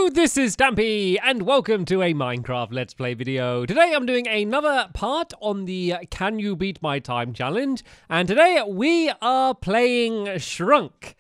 Hello, this is Stampy, and welcome to a Minecraft Let's Play video. Today I'm doing another part on the Can You Beat My Time challenge, and today we are playing Shrunk.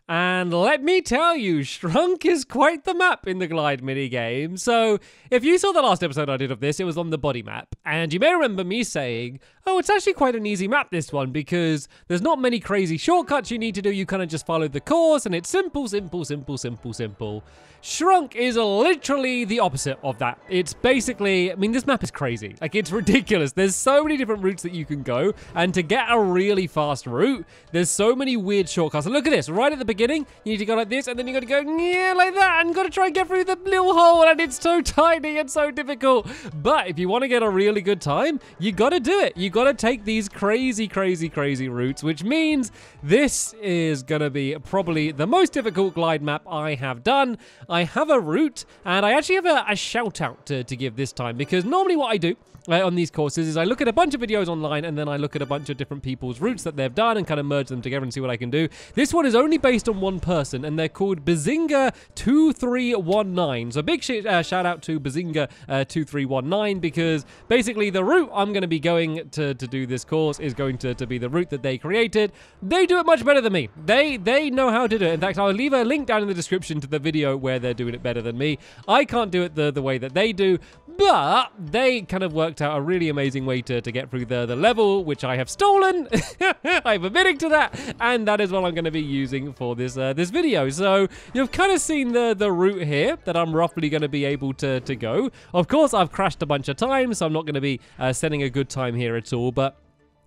And let me tell you, Shrunk is quite the map in the glide minigame. So, if you saw the last episode I did of this, it was on the body map. And you may remember me saying, oh, it's actually quite an easy map, this one, because there's not many crazy shortcuts you need to do. You kind of just follow the course, and it's simple, simple, simple, simple, simple. Shrunk is literally the opposite of that. It's basically, I mean, this map is crazy. Like, it's ridiculous. There's so many different routes that you can go, and to get a really fast route, there's so many weird shortcuts. And look at this, right at the beginning, you need to go like this, and then you got to go, yeah, like that, and got to try and get through the little hole, and it's so tiny and so difficult. But if you want to get a really good time, you got to do it. You got to take these crazy, crazy, crazy routes, which means this is going to be probably the most difficult glide map I have done. I have a route, and I actually have a shout out to give this time, because normally what I do on these courses is I look at a bunch of videos online, and then I look at a bunch of different people's routes that they've done and kind of merge them together and see what I can do. This one is only based on one person, and they're called Bazinga2319. So big shout out to Bazinga2319, because basically the route I'm going to be going to do this course is going to be the route that they created. They do it much better than me. They know how to do it. In fact, I'll leave a link down in the description to the video where they're doing it better than me. I can't do it the way that they do, but they kind of worked out a really amazing way to get through the level, which I have stolen. I'm admitting to that, and that is what I'm going to be using for this this video. So you've kind of seen the route here that I'm roughly going to be able to go. Of course, I've crashed a bunch of times, so I'm not going to be setting a good time here at all, but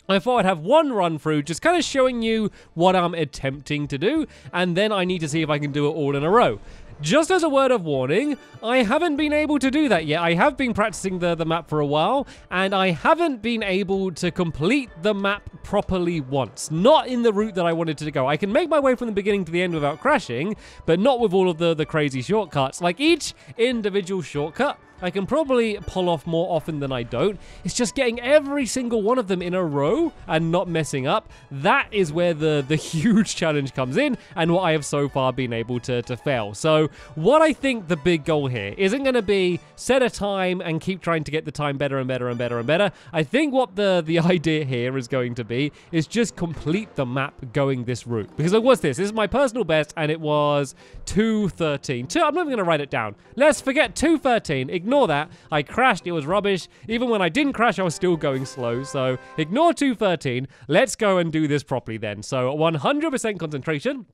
I thought I'd have one run through, just kind of showing you what I'm attempting to do, and then I need to see if I can do it all in a row. Just as a word of warning, I haven't been able to do that yet. I have been practicing the map for a while, and I haven't been able to complete the map properly once. Not in the route that I wanted to go. I can make my way from the beginning to the end without crashing, but not with all of the crazy shortcuts. Like, each individual shortcut I can probably pull off more often than I don't. It's just getting every single one of them in a row and not messing up. That is where the huge challenge comes in, and what I have so far been able to fail. So what I think the big goal here isn't going to be set a time and keep trying to get the time better and better and better and better. I think what the idea here is going to be is just complete the map going this route. Because it was this is my personal best, and it was 2:13. I'm not even going to write it down. Let's forget 2:13. Ignore that. I crashed. It was rubbish. Even when I didn't crash, I was still going slow. So ignore 2:13. Let's go and do this properly then. So 100% concentration.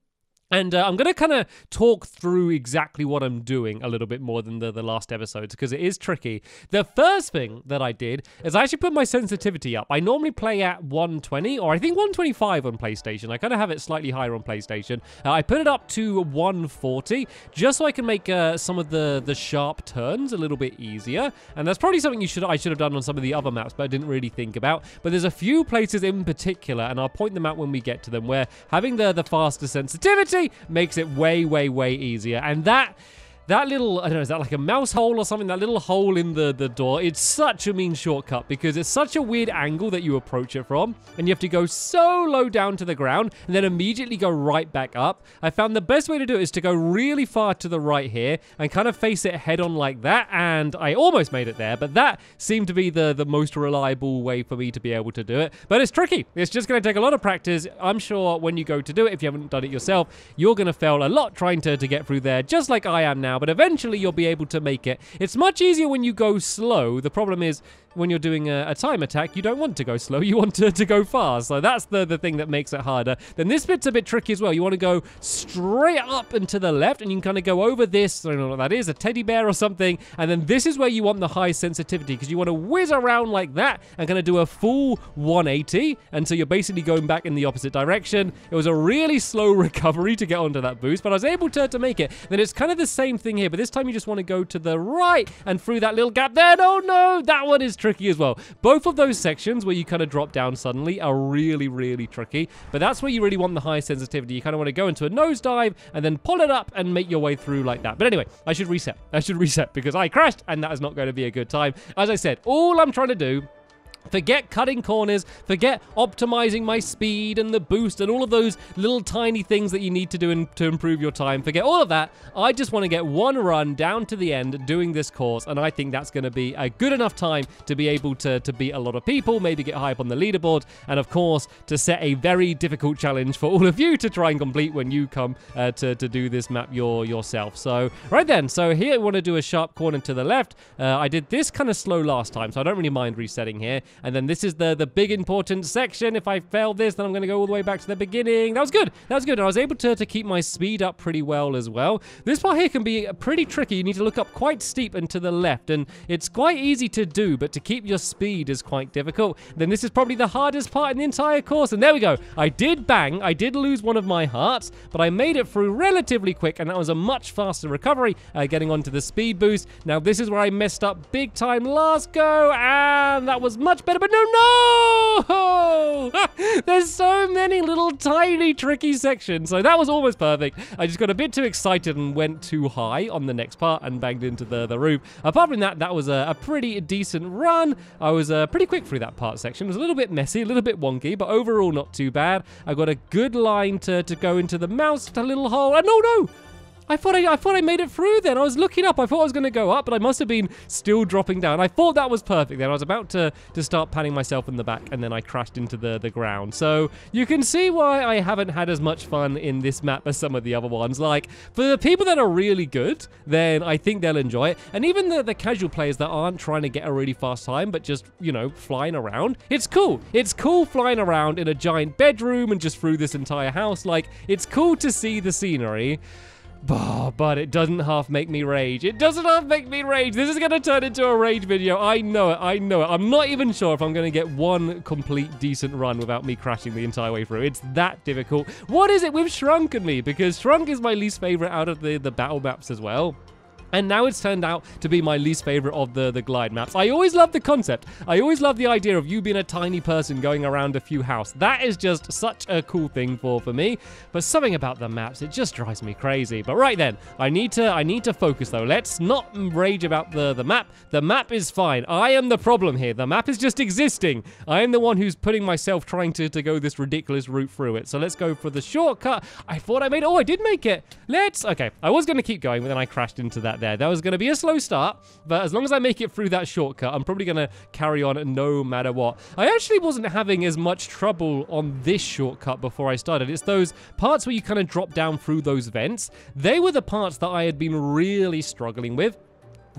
And I'm going to kind of talk through exactly what I'm doing a little bit more than the last episodes, because it is tricky. The first thing that I did is I actually put my sensitivity up. I normally play at 120, or I think 125 on PlayStation. I kind of have it slightly higher on PlayStation. I put it up to 140, just so I can make some of the sharp turns a little bit easier. And that's probably something I should have done on some of the other maps, but I didn't really think about. But there's a few places in particular, and I'll point them out when we get to them, where having the faster sensitivity makes it way, way, way easier. And that little, I don't know, is that like a mouse hole or something? That little hole in the door, it's such a mean shortcut, because it's such a weird angle that you approach it from, and you have to go so low down to the ground and then immediately go right back up. I found the best way to do it is to go really far to the right here and kind of face it head on like that, and I almost made it there, but that seemed to be the most reliable way for me to be able to do it. But it's tricky. It's just going to take a lot of practice. I'm sure when you go to do it, if you haven't done it yourself, you're going to fail a lot trying to get through there, just like I am now. But eventually you'll be able to make it. It's much easier when you go slow. The problem is, when you're doing a time attack, you don't want to go slow, you want to go fast. So that's the thing that makes it harder. Then this bit's a bit tricky as well. You want to go straight up and to the left, and you can kind of go over this, I don't know what that is, a teddy bear or something, and then this is where you want the high sensitivity, because you want to whiz around like that and kind of do a full 180, and so you're basically going back in the opposite direction. It was a really slow recovery to get onto that boost, but I was able to make it. Then it's kind of the same thing here, but this time you just want to go to the right and through that little gap there. Oh no, that one is tricky as well. Both of those sections where you kind of drop down suddenly are really, really tricky, but that's where you really want the high sensitivity. You kind of want to go into a nosedive and then pull it up and make your way through like that. But anyway, I should reset because I crashed, and that is not going to be a good time. As I said, all I'm trying to do Forget cutting corners, forget optimizing my speed and the boost and all of those little tiny things that you need to do to improve your time. Forget all of that. I just want to get one run down to the end doing this course, and I think that's going to be a good enough time to be able to beat a lot of people, maybe get high up on the leaderboard, and of course, to set a very difficult challenge for all of you to try and complete when you come to do this map yourself. So, right then, so here I want to do a sharp corner to the left. I did this kind of slow last time, so I don't really mind resetting here. And then this is the big important section. If I fail this, then I'm going to go all the way back to the beginning. That was good. That was good. And I was able to keep my speed up pretty well as well. This part here can be pretty tricky. You need to look up quite steep and to the left. And it's quite easy to do, but to keep your speed is quite difficult. Then this is probably the hardest part in the entire course. And there we go. I did bang. I did lose one of my hearts, but I made it through relatively quick. And that was a much faster recovery, getting onto the speed boost. Now, this is where I messed up big time last go. And that was much better, but no! There's so many little tiny tricky sections. So that was almost perfect. I just got a bit too excited and went too high on the next part and banged into the roof. Apart from that, that was a pretty decent run. I was pretty quick through that part section. It was a little bit messy, a little bit wonky, but overall not too bad. I got a good line to go into the mouse, a little hole. And no! I thought I made it through then. I was looking up. I thought I was going to go up, but I must have been still dropping down. I thought that was perfect then. I was about to start patting myself in the back, and then I crashed into the ground. So you can see why I haven't had as much fun in this map as some of the other ones. Like, for the people that are really good, then I think they'll enjoy it. And even the casual players that aren't trying to get a really fast time, but just, you know, flying around. It's cool. It's cool flying around in a giant bedroom and just through this entire house. Like, it's cool to see the scenery. But it doesn't half make me rage. It doesn't half make me rage. This is going to turn into a rage video. I know it. I know it. I'm not even sure if I'm going to get one complete decent run without me crashing the entire way through. It's that difficult. What is it with Shrunk and me? Because Shrunk is my least favorite out of the battle maps as well. And now it's turned out to be my least favorite of the glide maps. I always love the concept. I always love the idea of you being a tiny person going around a few houses. That is just such a cool thing for me. But something about the maps, it just drives me crazy. But right then, I need to focus though. Let's not rage about the map. The map is fine. I am the problem here. The map is just existing. I am the one who's putting myself trying to go this ridiculous route through it. So let's go for the shortcut. I thought I made it. Oh, I did make it. Okay, I was going to keep going, but then I crashed into that there. That was going to be a slow start, but as long as I make it through that shortcut, I'm probably going to carry on no matter what. I actually wasn't having as much trouble on this shortcut before I started. It's those parts where you kind of drop down through those vents. They were the parts that I had been really struggling with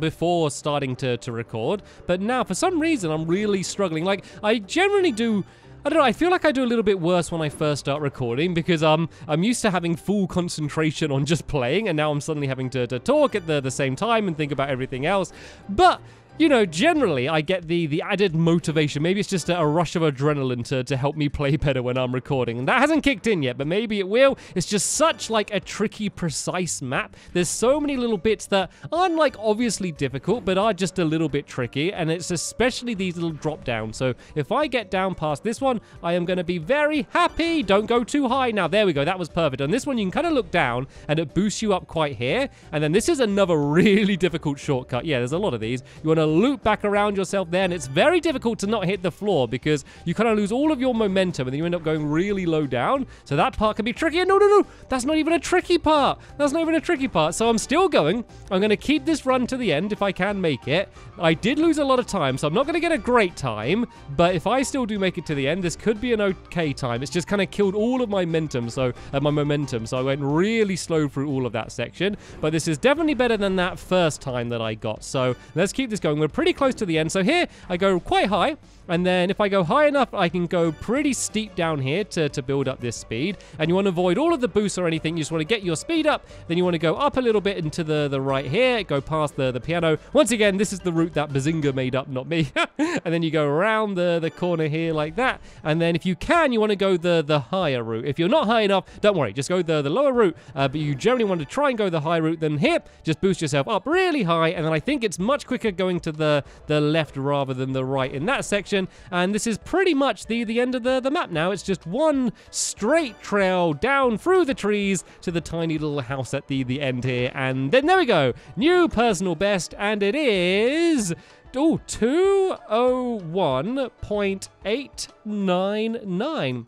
before starting to record, but now for some reason I'm really struggling. Like, I generally do, I don't know, I feel like I do a little bit worse when I first start recording because I'm used to having full concentration on just playing, and now I'm suddenly having to talk at the same time and think about everything else. But you know, generally, I get the added motivation. Maybe it's just a rush of adrenaline to help me play better when I'm recording. And that hasn't kicked in yet, but maybe it will. It's just such, like, a tricky, precise map. There's so many little bits that aren't, like, obviously difficult, but are just a little bit tricky. And it's especially these little drop downs. So if I get down past this one, I am going to be very happy. Don't go too high. Now, there we go. That was perfect. And this one, you can kind of look down, and it boosts you up quite here. And then this is another really difficult shortcut. Yeah, there's a lot of these. You want to loop back around yourself there, and it's very difficult to not hit the floor because you kind of lose all of your momentum and then you end up going really low down. So that part can be tricky. And no, that's not even a tricky part. That's not even a tricky part. So I'm still going. I'm going to keep this run to the end if I can make it. I did lose a lot of time, so I'm not going to get a great time, but if I still do make it to the end, this could be an okay time. It's just kind of killed all of my momentum, so I went really slow through all of that section, but this is definitely better than that first time that I got. So let's keep this going. We're pretty close to the end. So here I go quite high, and then if I go high enough, I can go pretty steep down here to build up this speed. And you want to avoid all of the boosts or anything. You just want to get your speed up. Then you want to go up a little bit into the right here, go past the piano. Once again, this is the route that Bazinga made up, not me. And then you go around the corner here like that. And then if you can, you want to go the higher route. If you're not high enough, don't worry, just go the lower route. But you generally want to try and go the high route. Then here, just boost yourself up really high. And then I think it's much quicker going to the left rather than the right in that section. And this is pretty much the end of the map now. It's just one straight trail down through the trees to the tiny little house at the end here. And then there we go. New personal best, and it is Oh, 201.899.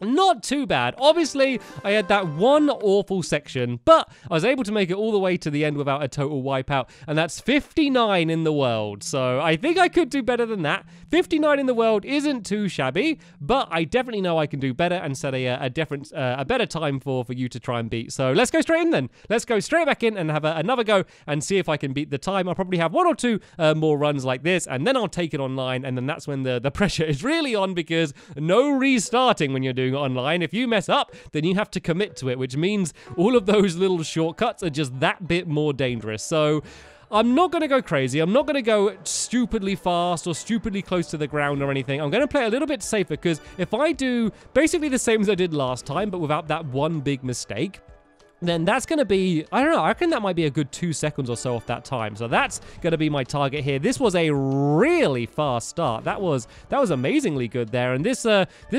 Not too bad. Obviously, I had that one awful section, but I was able to make it all the way to the end without a total wipeout, and that's 59 in the world. So I think I could do better than that. 59 in the world isn't too shabby, but I definitely know I can do better and set a better time for you to try and beat. So let's go straight in then. Let's go straight back in and have another go and see if I can beat the time. I'll probably have one or two more runs like this, and then I'll take it online, and then that's when the pressure is really on, because no restarting when you're doing online. If you mess up, then you have to commit to it, which means all of those little shortcuts are just that bit more dangerous. So I'm not going to go crazy. I'm not going to go stupidly fast or stupidly close to the ground or anything. I'm going to play a little bit safer, because if I do basically the same as I did last time, but without that one big mistake, then that's going to be, I don't know, I reckon that might be a good 2 seconds or so off that time. So that's going to be my target here. This was a really fast start. That was amazingly good there. And this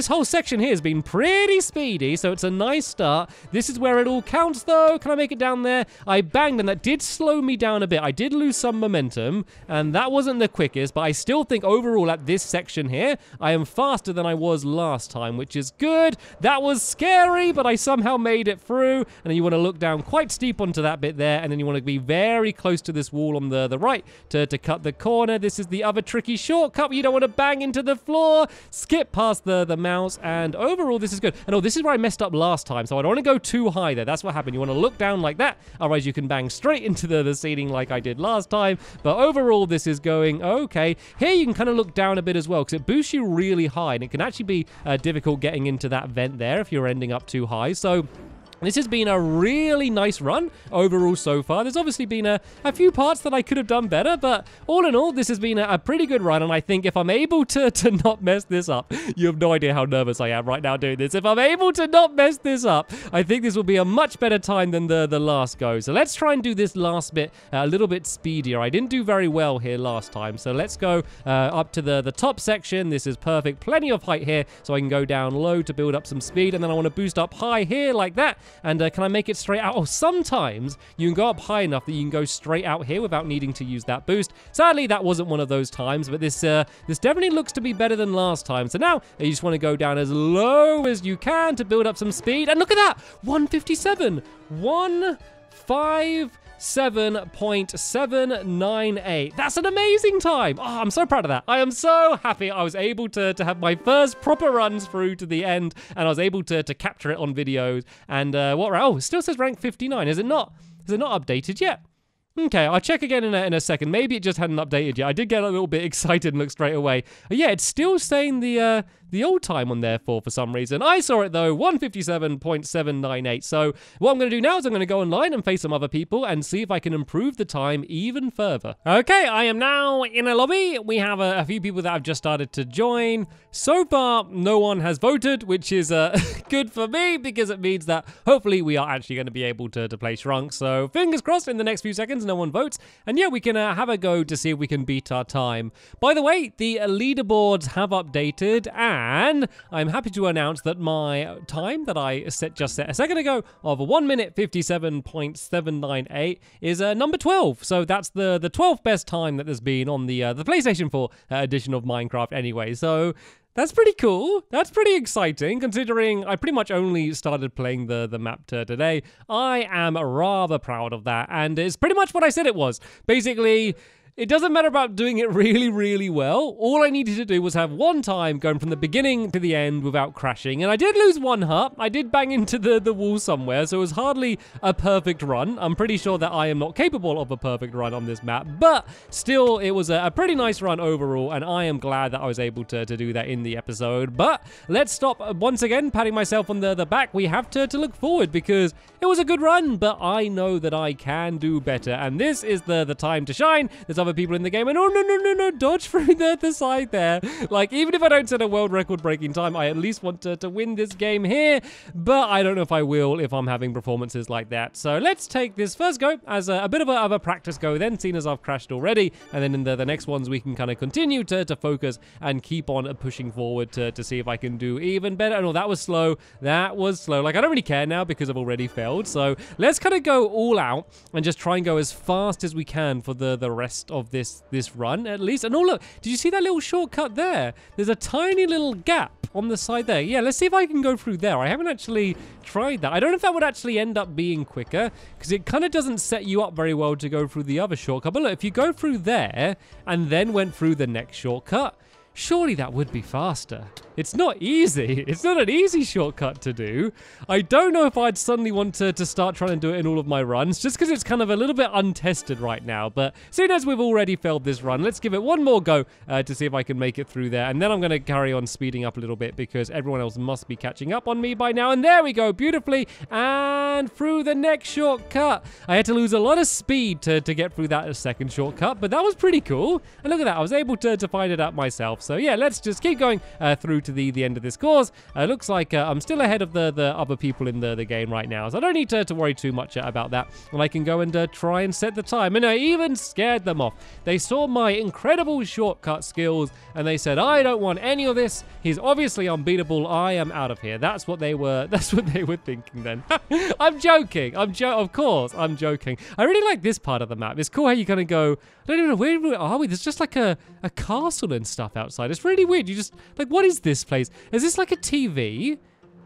whole section here has been pretty speedy, so it's a nice start. This is where it all counts, though. Can I make it down there? I banged, and that did slow me down a bit. I did lose some momentum, and that wasn't the quickest, but I still think overall at this section here, I am faster than I was last time, which is good. That was scary, but I somehow made it through. And then you want to look down quite steep onto that bit there, and then you want to be very close to this wall on the right to cut the corner. This is the other tricky shortcut where you don't want to bang into the floor. Skip past the mouse, and overall this is good. And oh, this is where I messed up last time, so I don't want to go too high there. That's what happened. You want to look down like that, otherwise you can bang straight into the ceiling like I did last time. But overall this is going okay. Here you can kind of look down a bit as well, because it boosts you really high, and it can actually be difficult getting into that vent there if you're ending up too high. So this has been a really nice run overall so far. There's obviously been a few parts that I could have done better, but all in all, this has been a pretty good run, and I think if I'm able to not mess this up, you have no idea how nervous I am right now doing this. If I'm able to not mess this up, I think this will be a much better time than the last go. So let's try and do this last bit a little bit speedier. I didn't do very well here last time, so let's go up to the top section. This is perfect. Plenty of height here, so I can go down low to build up some speed, and then I want to boost up high here like that. And can I make it straight out? Oh, sometimes you can go up high enough that you can go straight out here without needing to use that boost. Sadly, that wasn't one of those times, but this definitely looks to be better than last time. So now you just want to go down as low as you can to build up some speed. And look at that, 157, 157.798. That's an amazing time. Oh, I'm so proud of that. I am so happy I was able to have my first proper runs through to the end, and I was able to capture it on videos. And oh, it still says rank 59. Is it not updated yet? Okay, I'll check again in a second. Maybe it just hadn't updated yet. I did get a little bit excited and look straight away. Yeah, it's still saying the old time on there for some reason. I saw it though, 157.798. So what I'm going to do now is I'm going to go online and face some other people and see if I can improve the time even further. Okay, I am now in a lobby. We have a few people that have just started to join. So far, no one has voted, which is good for me, because it means that hopefully we are actually going to be able to play Shrunk. So fingers crossed in the next few seconds no one votes, and yeah, we can have a go to see if we can beat our time. By the way, the leaderboards have updated, and I'm happy to announce that my time that I just set a second ago of 1 minute 57.798 is number 12. So that's the 12th best time that there's been on the PlayStation 4 edition of Minecraft anyway. So that's pretty cool. That's pretty exciting, considering I pretty much only started playing the map today. I am rather proud of that, and it's pretty much what I said it was. Basically, it doesn't matter about doing it really, really well. All I needed to do was have one time going from the beginning to the end without crashing. And I did lose one heart. I did bang into the wall somewhere, so it was hardly a perfect run. I'm pretty sure that I am not capable of a perfect run on this map, but still, it was a pretty nice run overall, and I am glad that I was able to do that in the episode. But let's stop once again patting myself on the back. We have to look forward, because it was a good run, but I know that I can do better, and this is the time to shine. There's other people in the game, and oh no, dodge through the side there. Like, even if I don't set a world record breaking time, I at least want to win this game here, but I don't know if I will if I'm having performances like that. So let's take this first go as a bit of a practice go then, seeing as I've crashed already, and then in the next ones we can kind of continue to focus and keep on pushing forward to see if I can do even better. And oh, that was slow. That was slow. Like, I don't really care now because I've already failed. So let's kind of go all out and just try and go as fast as we can for the rest of this run, at least. And oh, look, did you see that little shortcut there? There's a tiny little gap on the side there. Yeah, let's see if I can go through there. I haven't actually tried that. I don't know if that would actually end up being quicker, because it kind of doesn't set you up very well to go through the other shortcut. But look, if you go through there and then went through the next shortcut, surely that would be faster. It's not easy. It's not an easy shortcut to do. I don't know if I'd suddenly want to start trying to do it in all of my runs, just because it's kind of a little bit untested right now. But seeing as we've already failed this run, let's give it one more go to see if I can make it through there. And then I'm going to carry on speeding up a little bit, because everyone else must be catching up on me by now. And there we go, beautifully. And through the next shortcut. I had to lose a lot of speed to get through that second shortcut, but that was pretty cool. And look at that, I was able to find it out myself. So yeah, let's just keep going through to the end of this course. Looks like I'm still ahead of the other people in the game right now, so I don't need to worry too much about that. And I can go and try and set the time. And I even scared them off. They saw my incredible shortcut skills and they said, I don't want any of this. He's obviously unbeatable. I am out of here. That's what they were thinking then. I'm joking. Of course, I'm joking. I really like this part of the map. It's cool how you kind of go, I don't even know, where are we? There's just like a castle and stuff outside. It's really weird. You just, like, what is this place? Is this like a TV?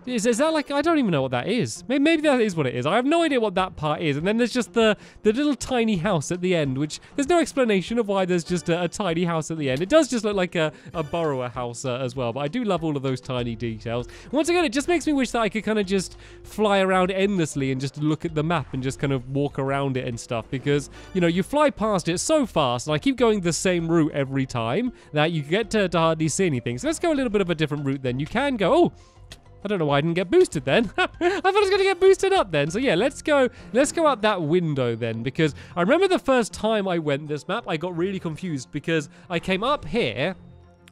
Is that like, I don't even know what that is. Maybe that is what it is. I have no idea what that part is. And then there's just the little tiny house at the end, which there's no explanation of why there's just a tiny house at the end. It does just look like a borrower house as well. But I do love all of those tiny details. Once again, it just makes me wish that I could kind of just fly around endlessly and just look at the map and just kind of walk around it and stuff. Because, you know, you fly past it so fast and I keep going the same route every time that you get to hardly see anything. So let's go a little bit of a different route then. You can go, oh, I don't know why I didn't get boosted then. I thought I was going to get boosted up then. So yeah, let's go out that window then, because I remember the first time I went this map, I got really confused because I came up here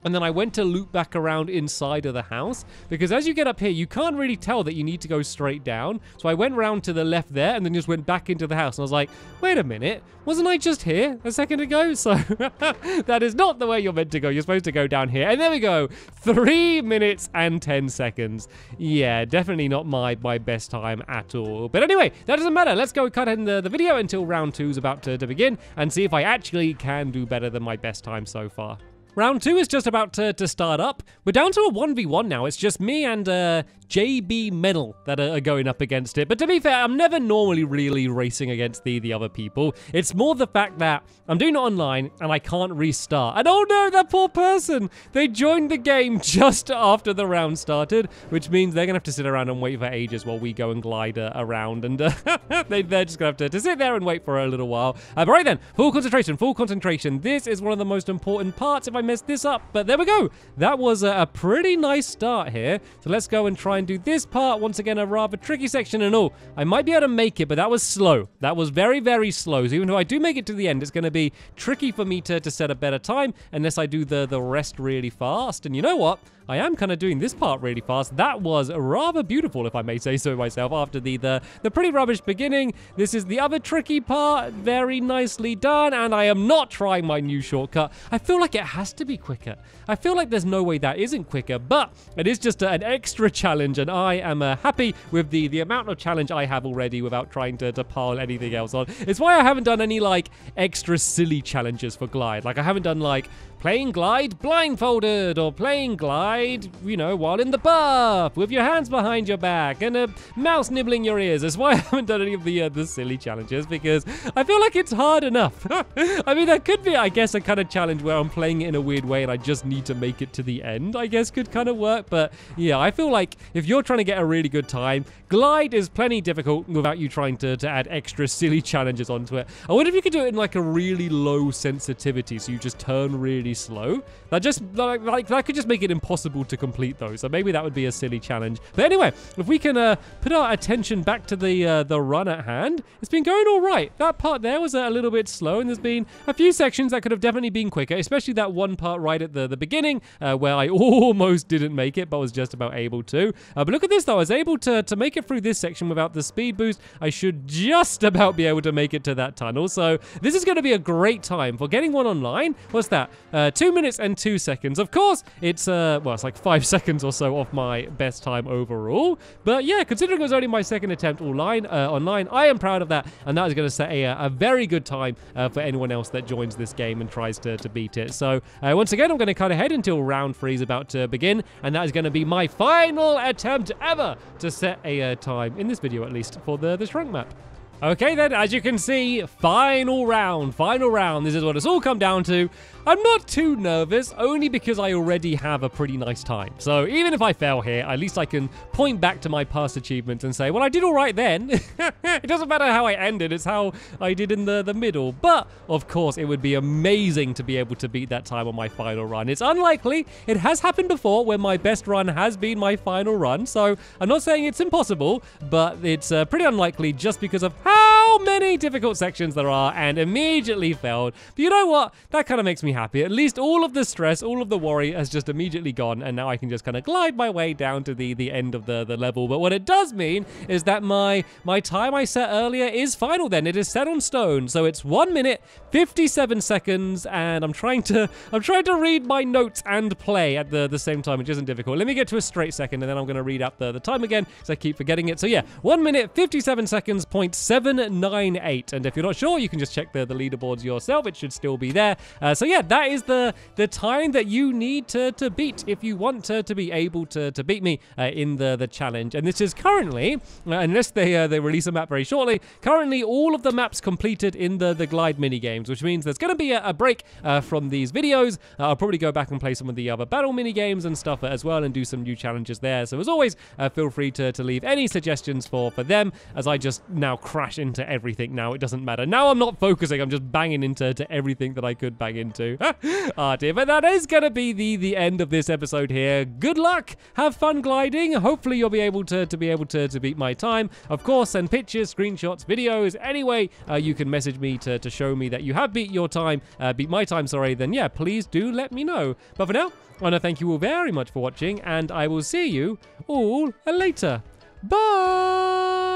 and then I went to loop back around inside of the house, because as you get up here, you can't really tell that you need to go straight down. So I went around to the left there and then just went back into the house. And I was like, wait a minute, wasn't I just here a second ago? So that is not the way you're meant to go. You're supposed to go down here. And there we go. 3 minutes and 10 seconds. Yeah, definitely not my best time at all. But anyway, that doesn't matter. Let's go cut in the video until round 2 is about to begin and see if I actually can do better than my best time so far. Round 2 is just about to start up. We're down to a 1v1 now. It's just me and JB Medal that are going up against it. But to be fair, I'm never normally really racing against the other people. It's more the fact that I'm doing it online and I can't restart. And oh no, that poor person! They joined the game just after the round started, which means they're going to have to sit around and wait for ages while we go and glide around. And they're just going to have to sit there and wait for a little while. But right then, full concentration, full concentration. This is one of the most important parts if I messed this up. But there we go. That was a pretty nice start here. So let's go and try and do this part. Once again, a rather tricky section and all. I might be able to make it, but that was slow. That was very, very slow. So even though I do make it to the end, it's going to be tricky for me to set a better time unless I do the rest really fast. And you know what? I am kind of doing this part really fast. That was rather beautiful, if I may say so myself, after the pretty rubbish beginning. This is the other tricky part. Very nicely done. And I am not trying my new shortcut. I feel like it has to be quicker. I feel like there's no way that isn't quicker, but it is just an extra challenge, and I am happy with the amount of challenge I have already without trying to pile anything else on. It's why I haven't done any, like, extra silly challenges for Glide. Like, I haven't done, like, playing Glide blindfolded, or playing Glide, you know, while in the bath with your hands behind your back and a mouse nibbling your ears. That's why I haven't done any of the silly challenges, because I feel like it's hard enough. I mean, that could be, I guess, a kind of challenge where I'm playing it in a weird way and I just need to make it to the end, I guess, could kind of work. But yeah, I feel like if you're trying to get a really good time, Glide is plenty difficult without you trying to add extra silly challenges onto it. I wonder if you could do it in like a really low sensitivity, so you just turn really slow. That just like that could just make it impossible to complete those. So maybe that would be a silly challenge. But anyway, if we can put our attention back to the run at hand, it's been going all right. That part there was a little bit slow, and there's been a few sections that could have definitely been quicker, especially that one one part right at the beginning where I almost didn't make it, but was just about able to. But look at this, though. I was able to make it through this section without the speed boost. I should just about be able to make it to that tunnel. So this is going to be a great time for getting one online. What's that? 2 minutes and 2 seconds. Of course, it's it's like 5 seconds or so off my best time overall. But yeah, considering it was only my second attempt online, I am proud of that, and that is going to set a very good time for anyone else that joins this game and tries to beat it. So once again, I'm going to cut ahead until round 3 is about to begin, and that is going to be my final attempt ever to set a time, in this video at least, for the Shrunk map. Okay then, as you can see, final round. This is what it's all come down to. I'm not too nervous, only because I already have a pretty nice time. So even if I fail here, at least I can point back to my past achievements and say, well, I did all right then. It doesn't matter how I ended, it's how I did in the middle. But, of course, it would be amazing to be able to beat that time on my final run. It's unlikely. It has happened before where my best run has been my final run. So I'm not saying it's impossible, but it's pretty unlikely just because of how many difficult sections there are, and immediately failed. But you know what? That kind of makes me happy. At least all of the stress, all of the worry has just immediately gone, and now I can just kind of glide my way down to the end of the level. But what it does mean is that my time I set earlier is final then. It is set on stone. So it's 1 minute, 57 seconds, and I'm trying to read my notes and play at the same time, which isn't difficult. Let me get to a straight second, and then I'm going to read out the time again, because I keep forgetting it. So yeah, 1 minute, 57 seconds, 0.798. And if you're not sure, you can just check the leaderboards yourself. It should still be there. So yeah, that is the time that you need to beat if you want to be able to beat me in the challenge. And this is currently, unless they release a map very shortly, currently all of the maps completed in the glide mini games, which means there's going to be a break from these videos. I'll probably go back and play some of the other battle mini games and stuff as well, and do some new challenges there. So as always, feel free to leave any suggestions for them, as I just now crash into everything now. It doesn't matter. Now I'm not focusing. I'm just banging into everything that I could bang into. Ah dear, but that is going to be the end of this episode here. Good luck. Have fun gliding. Hopefully you'll be able to beat my time. Of course, send pictures, screenshots, videos. Anyway, you can message me to show me that you have beat my time, sorry. Then yeah, please do let me know. But for now, I want to thank you all very much for watching, and I will see you all later. Bye!